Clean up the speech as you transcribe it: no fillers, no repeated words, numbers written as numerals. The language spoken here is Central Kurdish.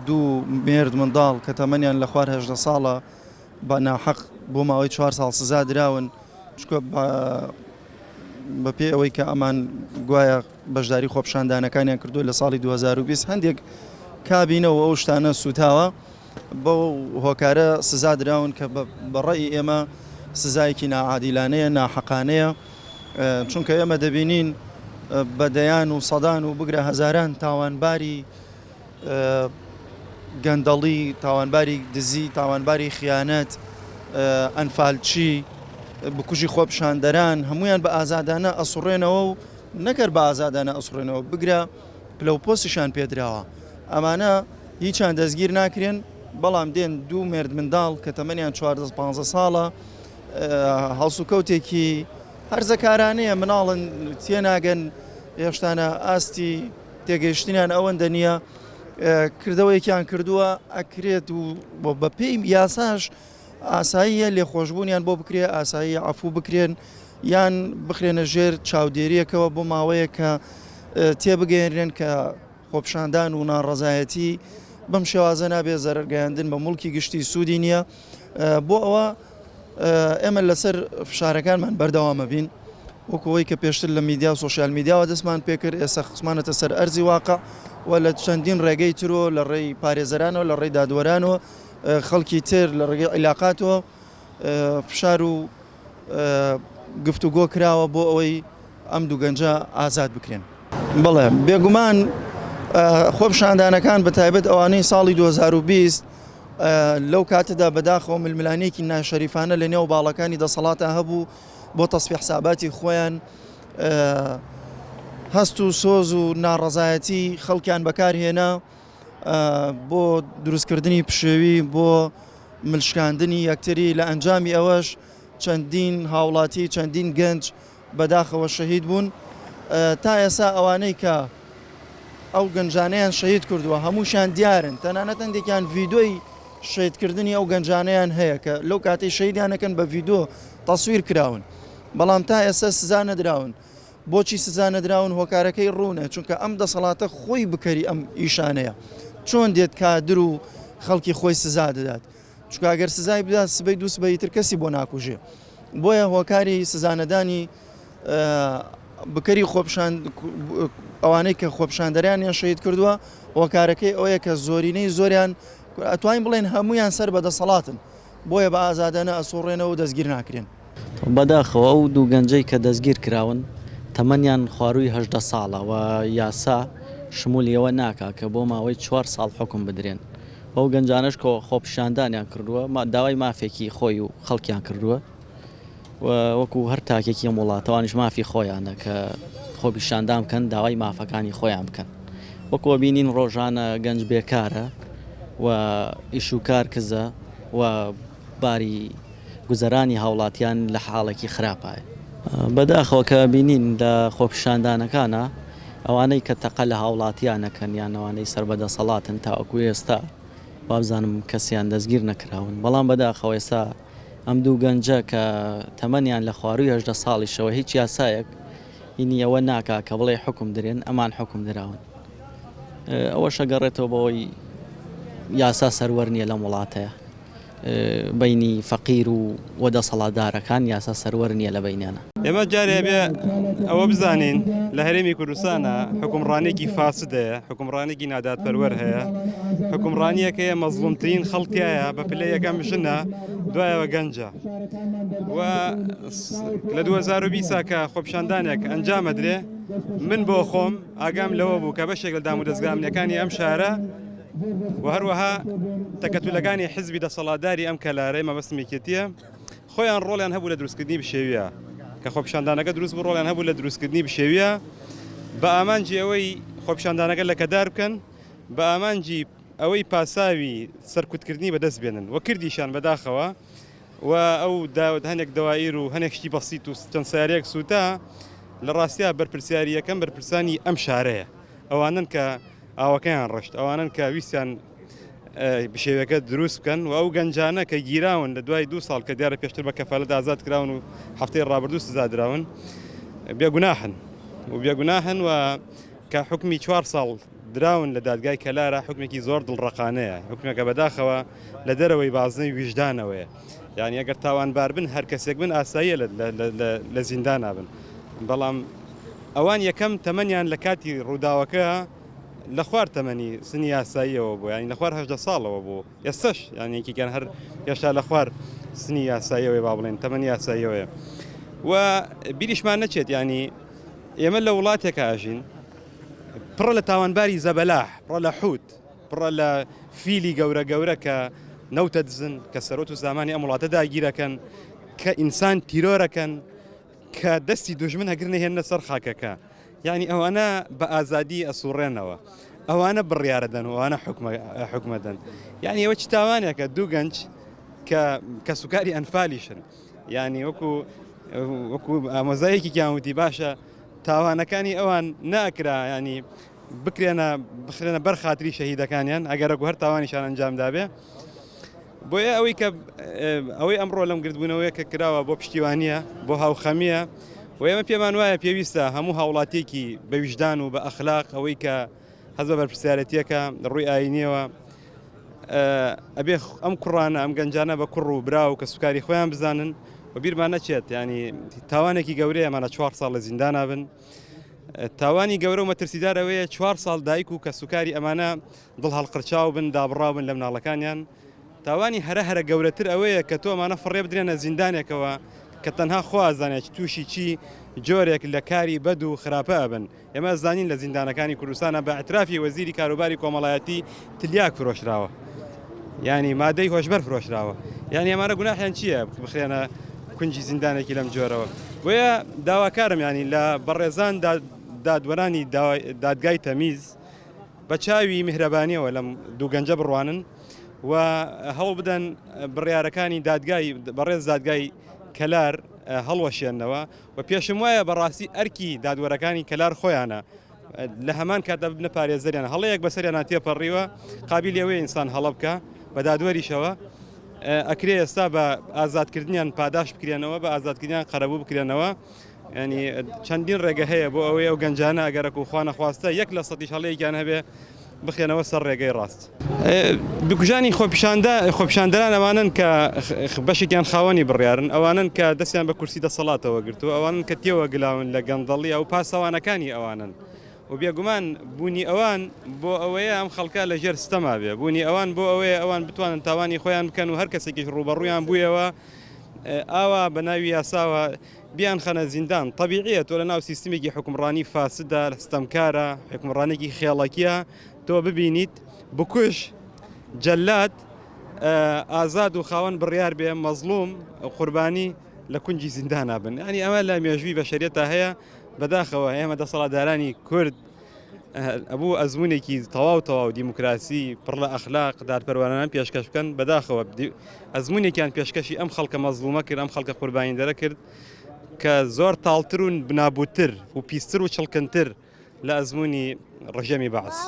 دوو مێرد منداڵ کە تەمەنیان لە خوار 18 ساڵە بە ناحەق بۆ ماوەی 4 ساڵ سزا دراون چکە بە پێی ئەوەی کە ئەمان گوایە بەشداری خۆپشاندانەکانیان کردو لە ساڵی 2020 هەندێک کابینەوە ئەو شتانە سوتاوە بۆ هۆکارە سزا دراون کە بەڕێی ئێمە سزایەکی ناعادیلانەیە ناحەقانەیە چونکە ئێمە دەبینین بەدەیان و سەدان و بگرە هەزاران تاوانباری گەندەڵی تاوانباری دزی تاوانباری خیانەت ئەنفالچی بکوژی خۆپشاندەران هەمویان بە ئازادانە ئەسوڕێنەوە و نەکرد بە ئازادانە ئەسوڕێنەوە بگرە پلەپۆستیشان پێدراوە ئەمانە هیچیان دەستگیر ناکرێن بەڵام دێن دوو مێرد منداڵ کە تەمەنیان 14-15 ساڵە هەڵسوکەوتێکی هەرزەکارانەیە مناڵن تێناگەن هێشتانە ئاستی تێگەیشتنیان ئەوەندە نییە کردەوەیەکیان کردووە ئەکرێت و بە پێی یاساش ئاساییە لێخۆشببوونیان بۆ بکرێ ئاسایی عفوو بکرێن یان بخرێنە ژێر چاودێریەکەوە بۆ ماوەیە کە تێبگەێنرێن کە خۆپشاندان و ناڕەزایەتی بەم شێوازە نابێ زەرگەیاندن بە مڵکی گشتی سوودی نییە بۆ ئەوە ئێمە لەسەر فشارەکانمان بەردەوامە بین وەکەوەی کە پێشتر لە میدیا و سوۆشیال میدیاوە دەستمان پێکرد ئێستا خسمانەتە سەر ئەرزی واقع و لە چەندین ڕێگەی ترۆ لە ڕێی پارێزەرانەوە لە ڕێی دادوەرانەوە خەڵکی تر لە ڕێگەی عیلاقاتەوە فشار و گفتوگۆ کراوە بۆ ئەوەی ئەم دوو گەنجە ئازاد بکرێن بەڵێ بێگومان خۆپشاندانەکان بە تایبەت ئەوانەی ساڵی 2020 لەو کاتەدا بەداخەوە ململانەیەکی ناشەریفانە لە نێو باڵەکانی دەسەڵاتە هەبوو بۆ تەسفیح حساباتی خۆیان هەست و سۆز و ناڕەزایەتی خەڵکیان بەکارهێنا بۆ دروستکردنی پشێوی بۆ ملشکاندنی یەکتری لە ئەنجامی ئەوەش چەندین هاوڵاتی چەندین گەنج بەداخەوە شەهید بوون تا ئێستا ئەوانەی کە ئەو گەنجانەیان شەهید کردووە هەمووشان دیارن تەنانەت هەندێکیان ڤیدۆی شەهیدکردنی ئەو گەنجانەیان هەیە کە لەو کاتەی شەهیدیانەکەن بە ڤیدۆ تەسویر کراون بەڵام تا ئێستا سزا نەدراون بۆچی سزا نەدراون هۆکارەکەی ڕوونە چونکە ئەم دەسەڵاتە خۆی بکەری ئەم ئیشانەیە چۆن دێت کادر و خەڵکی خۆی سزا دەدات چونکە ئەگەر سزای بدات سبەی دوو سبەی تر کەسی بۆ ناکوژێ بۆیە هۆکاری سزانەدانی بکەری ئەوانەی کە خۆپشاندەریانیان شەهید کردووە هۆکارەکەی ئەوەیە کە زۆرینەی زۆریان ئەتوانین بڵێن هەمویان سەر بەدەسەڵاتن بۆیە بە ئازادانە ئەسوڕێنەوە و دەستگیر ناکرێن بەداخەوە ئەو دوو گەنجەی کە دەستگیر کراون تەمەنیان خواروی 18 ساڵە و یاسا شمولیەوە ناکا کە بۆ ماوەی 4 ساڵ حکم بدرێن ئەو گەنجانش کە خۆپشاندانیان کردووە داوای مافێکی خۆی و خەڵکیان کردووە وەکو هەر تاکێکی وڵاتەوانش مافی خۆیانە کە خۆپیشاندان بکەن داوای مافەکانی خۆیان بکەن وەکوە بینین ڕۆژانە گەنج بێکارە و ئیشوکار کزە و باری گوزەرانی هاوڵاتیان لە حاڵێکی خراپایە بەداخەوە کە بینین لە خۆپیشاندانەکانە ئەوانەی کە تەقە لە هاوڵاتیانەکەن یان ئەوانەی سەربەدەسەڵاتن تاوەکو ئێستا وابزانم کەسیان دەستگیر نەکراون بەڵام بەداخەوە ئێستا ئەم دوو گەنجە کە تەمەنیان لە خواروی 18 ساڵیشەوە هیچ یاسایەک هینی ئەوە ناکا کە بڵێ حکم درێن ئەمان حکم دراون ئەوە شەگەڕێتەوە بەوەی یاسا سەروەر نییە لەم وڵاتەیە بینی فەقیر و وەدەسەڵاتدارەکان یاسا سەروەر نییە لە بینیانە ئێمە جارێ بێ ئەوە بزانین لە هەرێمی کوردستانە حکومڕانێکی فاسدەیە حکومڕانێکی نادادپەروەر هەیە حکومڕانیەکەیە مەزڵومترین خەڵکیایە بە پلەیەکەم بشنە دوایەوە گەنجە و لە 2020 کە خۆپشاندانێک ئەنجامە درێ من بۆ خۆم ئاگام لەوە بوو کە بەشێک لە دام و دەستگامنیەکانی ئەم شارە و هەروەها تەکەتولەکانی حزبی دەسەڵاتداری ئەم کەلارەی مەبەستمیکێتیە خۆیان ڕۆڵیان هەبوو لە دروستکردنی بشێویە کە خۆپشاندانەکە دروست بوو ڕۆڵیان هەبوو لە دروستکردنی بشێویە بە ئامانجی ئەوەی خۆپشاندانەکە لە کەدار بکەن بە ئامانجی ئەوەی پاساوی سەرکوتکردنی بەدەست بێنن وە کردیشان بەداخەوە و ئەو هەنێک دەوایر و هەنێک شتی بەسیط و چەند ساریەک سووتە لە ڕاستیە بەرپرسیاریەکەم بەرپرسانی ئەم شارەیە ئەوانن کە ئاوەکەیان ڕشت ئەوانن کە ویستیان بشێوەکە دروست بکەن و ئەو گەنجانە کە گیراون لە دوای 2 ساڵ کە دیارە پێشتر بە کەفالەت ئازاد کراون و هەفتەی ڕابردوو سزا دراون بێگوناحن و کە حکمی 4 ساڵ دراون لە دادگای کەلارە حکمێکی زۆر دڵڕقانەیە حکمێکە بەداخەوە لە دەرەوەی بازنەی ویژدانەوەیە یعنی ئەگەر تاوانبار بن هەر کەسێک بن ئاساییە لە زیندان نابن بەڵام ئەوان یەکەم تەمەنیان لە کاتی ڕووداوەکە لە خوار تەمەنی سنی یاساییەوە بوو ینی لە خوار 18 ساڵەوە بوو ئێستش یانێکیکەن هەر هێشتا لە خوار سنی یاساییەوەی با بڵێن تەمەنی یاساییەوەیە و بیریشمان نەچێت ینی ئێمە لە وڵاتێکە ئاژین پڕە لە تاوانباری زەبەلاح پڕە لە حوت پڕە لە فیلی گەورە گەورە کە نەوتە دزن کە سەرۆت و زمانی ئەم وڵاتە داگیرەکەن کە ئینسان تیرۆرەکەن کە دەستی دوژمن هەگرنە هێنە سەر خاکەکە یعنی ئەوانە بە ئازادی ئەسوڕێنەوە ئەوانە بڕیارەدەن و ئەوانە حکومەدەن یعنی ئەوە چ تاوانێکە دوو گەنج کە سوکاری ئەنفالیشن یعنی وەکو ئامۆزایەکی کیاموتی باشە تاوانەکانی ئەوان ناکرا ینی بخرێنە بەر خاتری شەهیدەکانیان ئەگەرەکو هەر تاوانیشان ئەنجامدا بێ بۆیە ئەوەی ئەمڕۆ لەم گردبوونەوەی کە کراوە بۆ پشتیوانیە بۆ هاوخەمیە و ئێمە پێمان وایە پێویستە هەموو هاوڵاتێکی بە ویژدان و بە ئەخلاق ئەوەی کە حەز بە بەرپرسیارەتیەکە ڕووی ئاینیەوە ئەبێ ئەم کوڕانە ئەم گەنجانە بە کوڕ و براو کە سوکاری خۆیان بزانن و بیرمان نەچێت ینی تاوانێکی گەورەیە ئەمانە 4 ساڵ لە زیندان نابن تاوانی گەورە و مەترسیدارەوەیە 4 ساڵ دایک و کە سوکاری ئەمانە دڵ هەڵقرچاو بن دابڕاو بن لە مناڵەکانیان تاوانی هەرە گەورەتر ئەوەیە کە تۆ ئەمانە فڕێ بدرێنە زیندانێکەوە کە تەنها خوازانێت تووشی چی جۆرێک لە کاری بەد و خراپە بن ئێمە زانین لە زیندانەکانی کوردستانە بە ئەترافی وەزیری کاروباری کۆمەڵایەتی تلیاک فرۆشراوە ینی مادەی هۆشبەر فرۆشراوە یعنی ئەمانە گوناحیان چییە بخرێنە کونجی زیندانێکی لەم جۆرەوە بۆیە داواکارم ینی لە بەڕێزان دادوەرانی دادگای تەمیز بە چاوی میهرەبانیەوە لەم دوو گەنجە بڕوانن و هەوڵ بدەن بڕیارەکانی بەڕێز دادگای کەلار هەڵوەشێنەوە و پێشم وایە بەڕاستی ئەرکی دادوەرەکانی کەلار خۆیانە لە هەمان کاتدا ببنە پارێزەریان هەڵەیەک بەسەریان تێپەڕیوە قابل ئەوەیە ئینسان هەڵە بکە بە دادوەریشەوە ئەکرێ ئێستا بە ئازادکردنیان پاداش بکرێنەوە بە ئازادکردیان قەرەبوو بکرێنەوە ینی چەندین ڕێگە هەیە بۆ ئەوەی ئەو گەنجانە ئەگەرەک و خوانە خواستە 1% هەڵەیەکیان هەبێ بخێنەوە سەر ڕێگەی ڕاست بکوژانی خۆپیشاندەران ئەوانن کە بەشێکیان خاوەنی بڕیارن ئەوانن کە دەستیان بە کورسی دەسەڵاتەوە گرتو ئەوانن کە تێوە گلاون لە گەندەڵی ئەو پاسەوانەکانی ئەوانن و بێگومان بوونی ئەوان بۆ ئەوەیە ئەم خەڵکە لە ژێر ستەما بێ بوونی ئەوان بۆ ئەوەیە ئەوان بتوانن تاوانی خۆیان بکەن و هەر کەسێکی ڕوبەڕوویان بوویەوە ئاوا بە ناوی یاساوە بیان خەنە زیندان طبیعیە تۆ لە ناو سیستمێکی حکومڕانی فاسدە ستەمکارە حکومڕانێکی خێڵەکیە تۆ ببینیت بکوش جەلات ئازاد و خاوەن بڕیار بێ مەزلوم قوربانی لە کونجی زیندان نابن ینی ئەمە لە مێژووی بەشەریەتە هەیە بەداخەوە ئێمە دەسەڵاتدارانی کورد ئەبوو ئەزمونێکی تەواو دیموکراسی پڕ لە ئەخلاق دادپەروەرانان پێشکەش بکەن بەداخەوە ئەزمونێکیان پێشکەشی ئەم خەڵکە مەزلومە کرد ئەم خەڵکە قوربانی دەرە کرد کە زۆر تاڵتر و بنابووتر و پیستر و چڵکنتر لە ئەزمموی ڕژەمی بەعس.